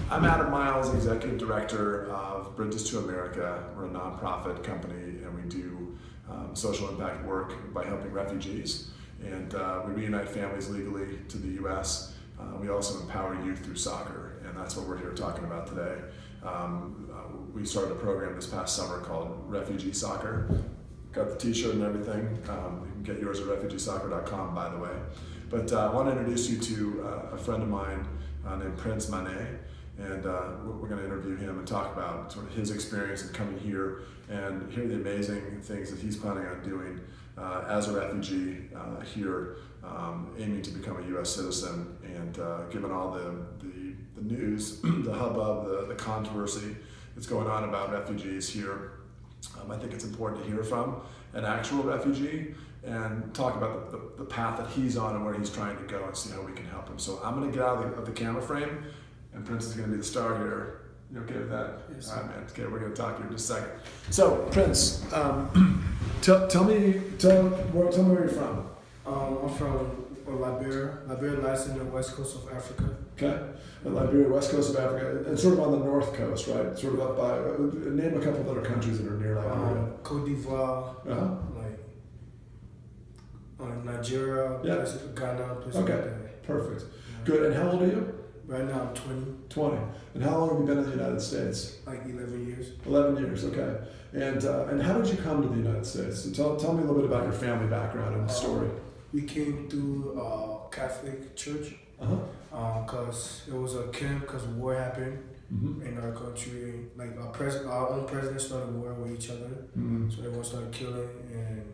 I'm Adam Miles, Executive Director of Bridges to America. We're a nonprofit company and we do social impact work by helping refugees. And we reunite families legally to the U.S. We also empower youth through soccer, and that's what we're here talking about today. We started a program this past summer called Refugee Soccer. Got the t-shirt and everything. You can get yours at refugeesoccer.com, by the way. But I want to introduce you to a friend of mine named Prince Manet, and we're going to interview him and talk about sort of his experience in coming here and hear the amazing things that he's planning on doing as a refugee here, aiming to become a U.S. citizen. And given all the news, the hubbub, the controversy that's going on about refugees here, I think it's important to hear from an actual refugee and talk about the path that he's on and where he's trying to go and see how we can help him. So I'm going to get out of the camera frame, and Prince is going to be the star here. You okay with that? Yes. All right, man. Okay, we're going to talk here in just a second. So, Prince, tell me where you're from. I'm from Liberia. Liberia lies in the west coast of Africa. Okay, Liberia, west coast of Africa, and sort of on the north coast, right? Sort of up by, name a couple of other countries that are near Liberia. Cote d'Ivoire, Nigeria, Yeah. Ghana, places Okay, like that. perfect. Yeah. Good, and how old are you? Right now I'm 20, 20. And how long have you been in the United States? like 11 years. 11 years, okay. And how did you come to the United States? So tell me a little bit about your family background and story. We came through Catholic church because it was a camp because war happened in our country. Like our own president started war with each other, so everyone started killing, and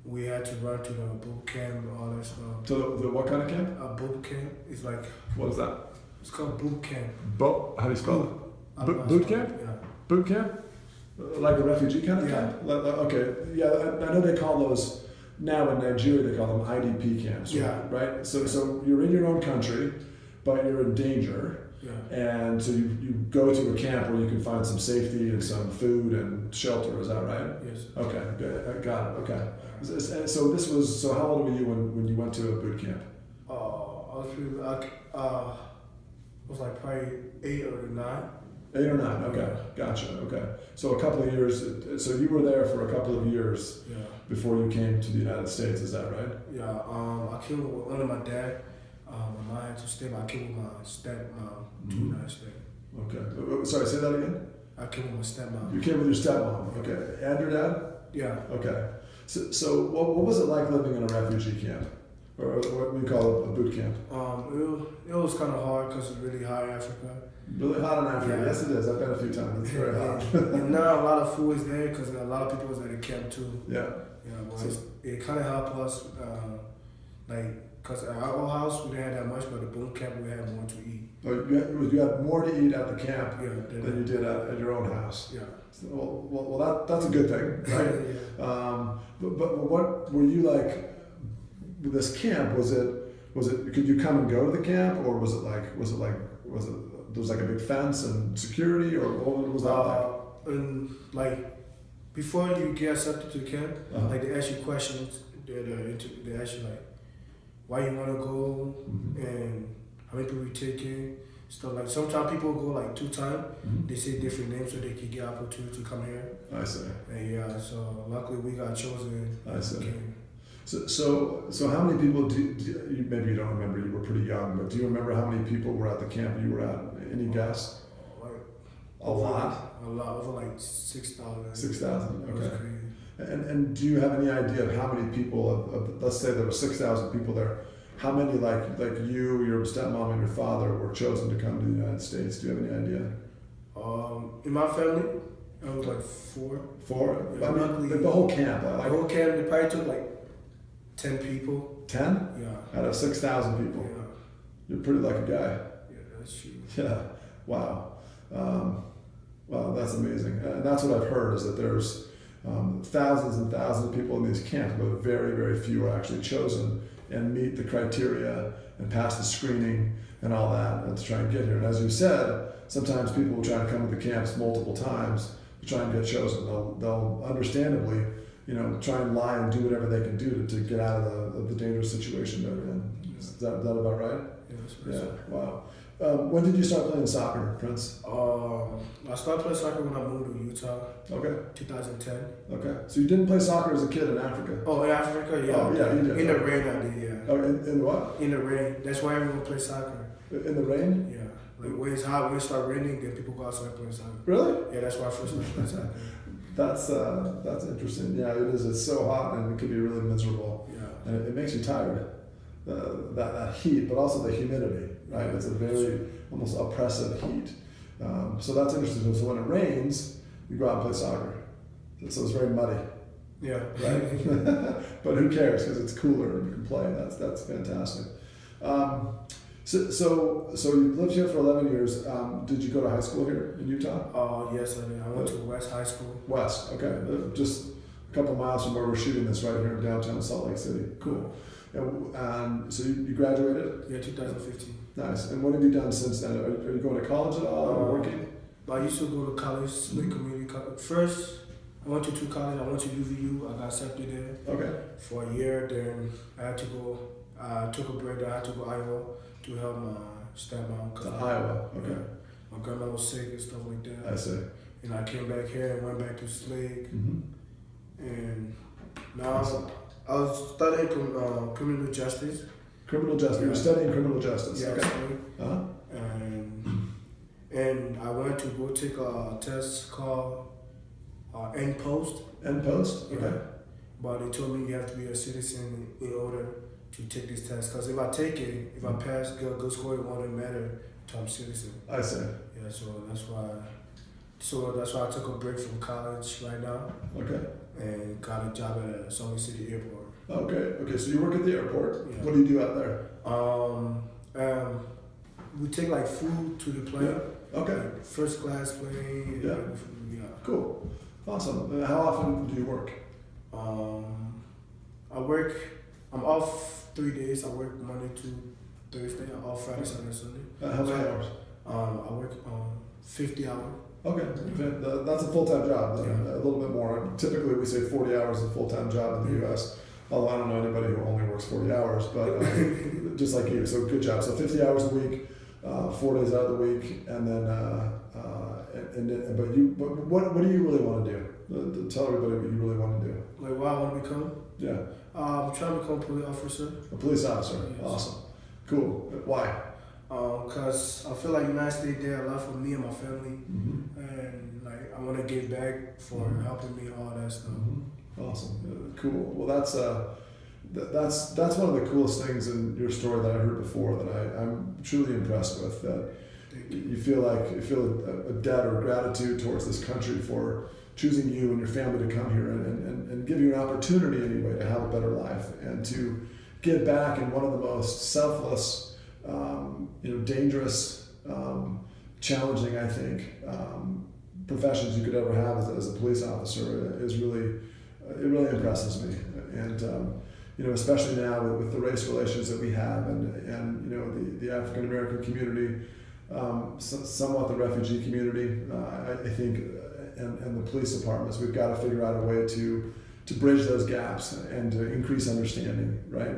we had to run to the boot camp and all that stuff. To the what kind of camp? A boot camp is like, What is that? it's called boot camp. How do you spell it? Boot camp? Yeah. Boot camp? Like a refugee kind of Yeah. camp? Okay, yeah, I know they call those, now in Nigeria they call them IDP camps, Yeah. right? So you're in your own country, but you're in danger. Yeah. And so you go to a camp where you can find some safety and some food and shelter, is that right? Yes. Okay, good. I got it, okay. So how old were you when you went to a boot camp? I was like probably 8 or 9. 8 or 9, okay, gotcha, okay. So a couple of years, so you were there for a couple of years Yeah. before you came to the United States, is that right? Yeah. I came with under my dad. My mom had to stay, but I came with my stepmom to the United States. Okay, sorry, say that again? I came with my stepmom. You came with your stepmom, okay. And your dad? Yeah. Okay. So what was it like living in a refugee camp? Or what we call a boot camp? It was kind of hard because it's really hot in Africa. Really hot in Africa? Yeah. Yes, it is. I've been a few times. It's very hot. And now a lot of food is there because a lot of people was at the camp too. Yeah. Yeah, but it kind of helped us, because at our old house we didn't have that much, but the boot camp we had more to eat. Oh, you had more to eat at the camp Yeah, than you did at your own house. Yeah. Well, that's a good thing, right? Yeah. But what were you like with this camp? Was it? Could you come and go to the camp, or was it there was like a big fence and security, or what was that like? And like before you get accepted to the camp, like they ask you questions. They ask you like why you want to go and how many people you taking. Stuff like sometimes people go like 2 times. They say different names so they can get opportunity to come here. I see. And yeah, so luckily we got chosen. I see. So how many people do you, maybe you don't remember, you were pretty young, but do you remember how many people were at the camp you were at? Any guess? Like A lot? A lot, over like 6,000. 6,000, It was okay. crazy. And do you have any idea of how many people, let's say there were 6,000 people there, how many like you, your stepmom, and your father were chosen to come to the United States? Do you have any idea? In my family, it was like 4. 4? Yeah, I mean, the whole camp. The whole camp, they probably took like 10 people. 10? Yeah. Out of 6,000 people. Yeah. You're a pretty lucky guy. Yeah, that's true. Yeah. Wow. Wow, that's amazing. And that's what I've heard is that there's thousands and thousands of people in these camps, but very, very few are actually chosen and meet the criteria and pass the screening and all that and to try and get here. And as you said, sometimes people will try to come to the camps multiple times to try and get chosen. They'll understandably, try and lie and do whatever they can do to get out of the dangerous situation they're in. Is that about right? Yeah, that's Yeah. Wow. When did you start playing soccer, Prince? I started playing soccer when I moved to Utah. Okay. 2010. Okay. So you didn't play soccer as a kid in Africa? Oh, in Africa, yeah. Oh, yeah, you did. In the rain, I did, yeah. Oh, in what? In the rain. That's why everyone plays soccer. In the rain? Yeah. Like when it's hot, when it starts raining, then people go outside playing soccer. Really? Yeah, that's why I first started playing soccer. That's interesting. Yeah, it is. It's so hot and it can be really miserable. Yeah. And it makes you tired. That heat, but also the humidity, right? It's a very almost oppressive heat. So that's interesting. So when it rains, you go out and play soccer. So it's very muddy. Yeah. Right. But who cares? Because it's cooler and you can play. That's fantastic. So you lived here for 11 years. Did you go to high school here in Utah? Yes, I did. I went to West High School. West. Okay. Just a couple miles from where we're shooting this, right here in downtown Salt Lake City. Cool. And so you graduated? Yeah, 2015. Nice. And what have you done since then? Are you going to college at all or working? I used to go to college, Smith Community College. First, I went to two colleges. I went to UVU. I got accepted there. Okay. For a year. Then I had to go. I took a break. I had to go to Iowa to help my stepmom. To Iowa. Okay. Yeah, my grandma was sick and stuff like that. I see. And I came back here and went back to Slade. Mm-hmm. And now I was studying criminal justice. Criminal justice. Yeah. You're studying criminal justice. Yeah, Okay. uh-huh. And I went to go take a test called N-Post. N-Post? Okay. Yeah. But they told me you have to be a citizen in order to take this test. Because if I take it, if I pass, get a good score, it won't matter to I'm a citizen. I see. Yeah, so that's why I took a break from college right now. Okay. And got a job at Salt Lake City Airport. Okay. So you work at the airport. Yeah. What do you do out there? We take like food to the plane. Yeah. Okay. Like first class plane. Yeah. Yeah. Cool. Awesome. How often do you work? I'm off 3 days. I work Monday to Thursday. I'm off Friday, Saturday, Sunday. How many hours? I work 50 hours. Okay. That's a full-time job. Yeah. A little bit more. Typically we say 40 hours is a full-time job in the U.S. Although I don't know anybody who only works 40 hours, but just like you. So good job. So 50 hours a week, 4 days out of the week, and then but what do you really want to do? Tell everybody what you really want to do. Like what I want to become? Yeah. I'm trying to become a police officer. A police officer. Yes. Awesome. Cool. Why? Because I feel like United States did a lot for me and my family, Mm-hmm. and like I want to give back for helping me all that stuff. Mm-hmm. Awesome. Cool. Well, that's one of the coolest things in your story that I heard before that I'm truly impressed with. That you feel a debt or gratitude towards this country for choosing you and your family to come here and give you an opportunity anyway to have a better life and to give back in one of the most selfless, dangerous, challenging, I think, professions you could ever have as a police officer is really, it really impresses me. And, especially now with the race relations that we have and the African American community, somewhat the refugee community, I think, and the police departments, we've got to figure out a way to bridge those gaps and to increase understanding, right?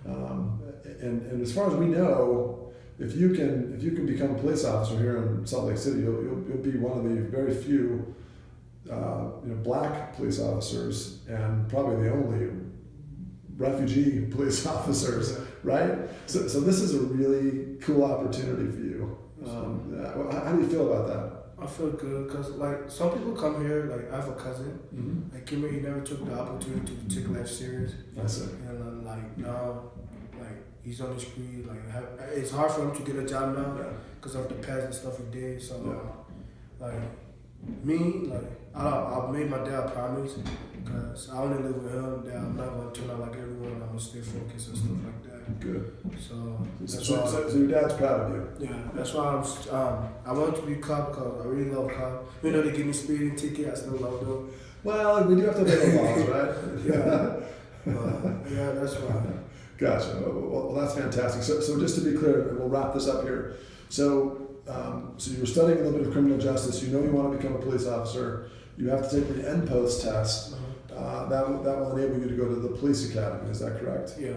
And as far as we know, if you can become a police officer here in Salt Lake City, you'll be one of the very few black police officers and probably the only refugee police officers, right? So this is a really cool opportunity for you. How do you feel about that? I feel good because like some people come here, like I have a cousin, Mm-hmm. like came here, he never took the opportunity to take life serious, I see. and like now, like he's on the street, it's hard for him to get a job now Yeah. because of the past and stuff he did. So Yeah. I made my dad a promise because I only live with him that I'm not gonna turn out like everyone. I'm gonna stay focused and stuff like that. Good. So that's So, why. so your dad's proud of you. Yeah, that's why I wanted to be a cop because I really love cops. They give me speeding ticket, I still love them. Well, we do have to obey the laws, right? Yeah, that's why. Gotcha. Well, that's fantastic. So just to be clear, and we'll wrap this up here. So you're studying a little bit of criminal justice. You know you want to become a police officer. You have to take the N-Post test. That will enable you to go to the police academy. Is that correct? Yeah.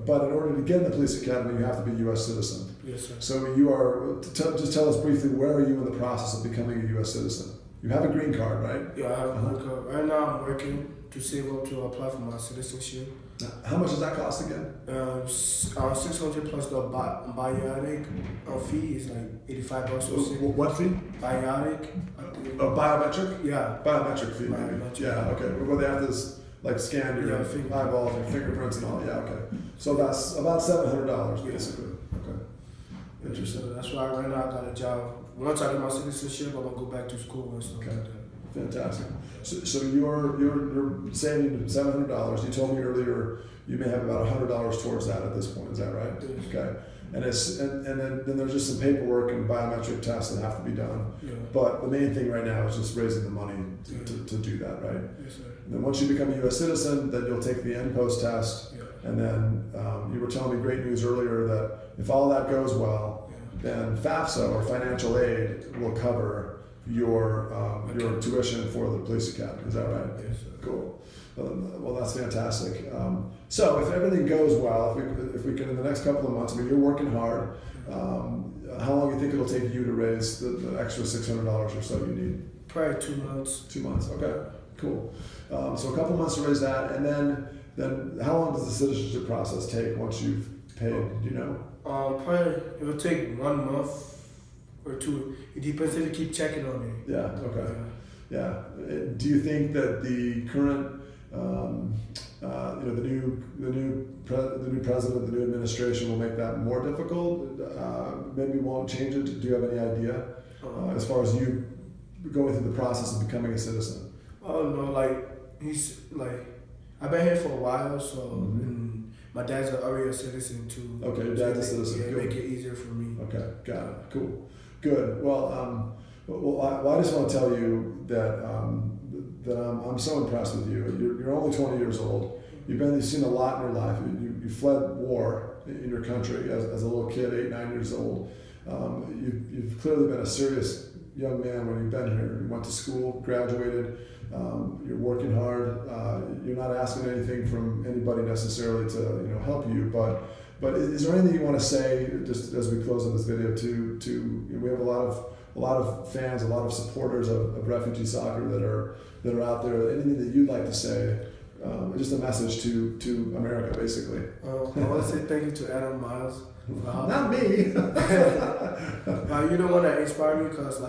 But in order to get in the police academy, you have to be a U.S. citizen. Yes, sir. So you are, just tell us briefly, where are you in the process of becoming a U.S. citizen? You have a green card, right? Yeah, I have a green card. Right now I'm working to save up to apply for my citizenship. How much does that cost again? 600 plus the biotic fee is like $85 or something. What fee? Biotic. Biometric? Yeah. Biometric fee, maybe. Biometric. Yeah, okay. Where they have to like scan your eyeballs, your fingerprints and all. Yeah, okay. So that's about $700 basically. Okay. Interesting. So that's why right now I got a job. Once I get my citizenship, I'm gonna go back to school and stuff like that. Fantastic. So you're saving $700. You told me earlier you may have about $100 towards that at this point. Is that right? Yes. Okay. And then there's just some paperwork and biometric tests that have to be done. Yeah. But the main thing right now is just raising the money to do that, right? Yes, sir. And then once you become a U.S. citizen, then you'll take the NPOST test. Yeah. And then you were telling me great news earlier that if all that goes well, then FAFSA or financial aid will cover your tuition for the police academy. Is that right? Yes, sir. Cool. Well, that's fantastic. So if everything goes well, if we can in the next couple of months, I mean, you're working hard. How long do you think it'll take you to raise the extra $600 or so you need? Probably 2 months. 2 months. Okay. Cool. So a couple months to raise that, and then how long does the citizenship process take once you've paid? Do you know? Probably it will take 1 month or 2. It depends if you keep checking on me. Yeah. Okay. Yeah. Do you think that the current, the new president, the new administration will make that more difficult? Maybe won't change it. Do you have any idea as far as you going through the process of becoming a citizen? Oh no, he's I've been here for a while, so and my dad's already a citizen too. Okay, your dad's a citizen. Yeah, Good. make it easier for me. Okay, got it. Cool. Good. Well, I just want to tell you that I'm so impressed with you. You're only 20 years old. You've seen a lot in your life. You fled war in your country as a little kid, 8, 9 years old. You've clearly been a serious young man when you've been here. You went to school, graduated. You're working hard. You're not asking anything from anybody necessarily to help you. But is there anything you want to say just as we close on this video? We have a lot of fans, a lot of supporters of refugee soccer that are out there. Anything that you'd like to say? Just a message to America, basically. I want to say thank you to Adam Miles. Not me. You're the one that inspired me because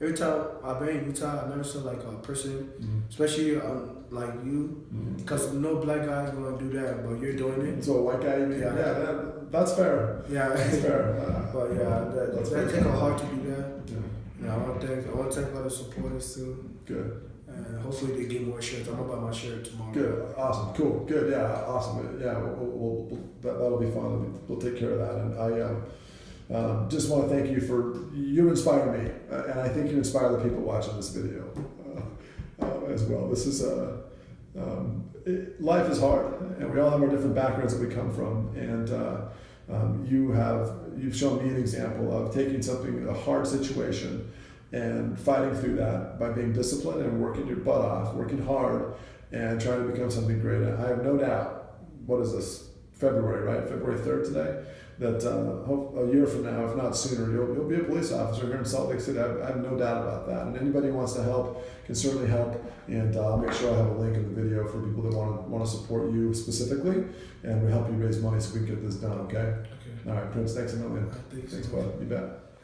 every time I've been in Utah, I never saw a person, especially like you, because no black guy is gonna do that, but you're doing it. So a white guy, you mean? Yeah, that's fair. Yeah, that's fair. But that take a heart to do that. Yeah. I want to thank all the supporters too. Good. And hopefully they get more shirts. I'm gonna buy my shirt tomorrow. Good. Awesome. Cool. Good. Yeah. Awesome. Yeah. That'll be fun. We'll take care of that. And I just want to thank you you inspire me, and I think you inspire the people watching this video as well. This is life is hard, and we all have our different backgrounds that we come from, and you've shown me an example of taking a hard situation and fighting through that by being disciplined and working your butt off, working hard, and trying to become something great. And I have no doubt. What is this? February, right? February 3rd today. That a year from now, if not sooner, you'll be a police officer here in Salt Lake City. I have no doubt about that. And anybody who wants to help can certainly help. And I'll make sure I have a link in the video for people that want to support you specifically, and we help you raise money so we can get this done. Okay. All right, Prince. Thanks a million. Thanks, bud. You bet.